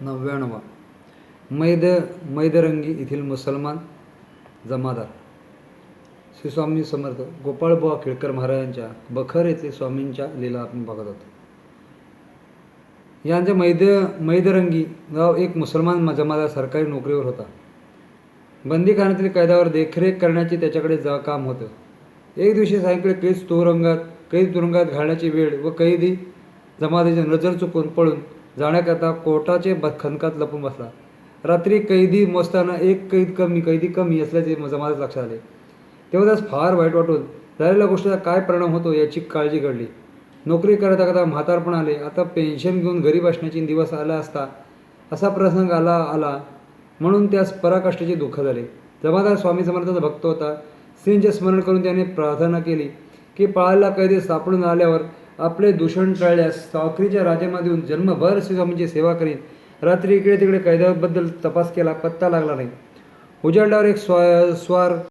99. मैदरंगी येथील मुसलमान जमादार. श्री स्वामी समर्थ गोपाळबुवा खेडकर महाराजांच्या बखर येथील स्वामींच्या लीला आपण बघत आहोत. यांचे मैदरंगी गाव एक मुसलमान जमादार सरकारी नोकरीवर होता. बंदीखान्यातील कैद्यावर देखरेख करण्याचे त्याच्याकडे काम होतं. एक दिवशी सायंकाळी कैद तुरुंगात घालण्याची वेळ व कैदी जमादारीची नजर चुकून पळून जाण्याकरता कोर्टाचे खंदकात लपून बसला. रात्री कैदी मोजताना एक कैदी कमी असल्याचे जमादार लक्षात आले. तेव्हा त्यास फार वाईट वाटून झालेल्या गोष्टीचा काय परिणाम होतो याची काळजी घडली. नोकरी करता म्हातारपण आले. आता पेन्शन घेऊन घरी बसण्याचे दिवस आला असता असा प्रसंग आला म्हणून त्यास पराकाष्ठेचे दुःख झाले. जमादार स्वामी समर्थाचा भक्त होता. श्रींचे स्मरण करून त्याने प्रार्थना केली की पळालेला कैदी सापडून आल्यावर आपले दूषण टाळल्यास सावखरीच्या राजीनामा देऊन जन्मभर श्रीस्वामींची सेवा करीन. रात्री इकडे तिकडे कैद्याबद्दल तपास केला, पत्ता लागला नाही. उजाडल्यावर एक स्वार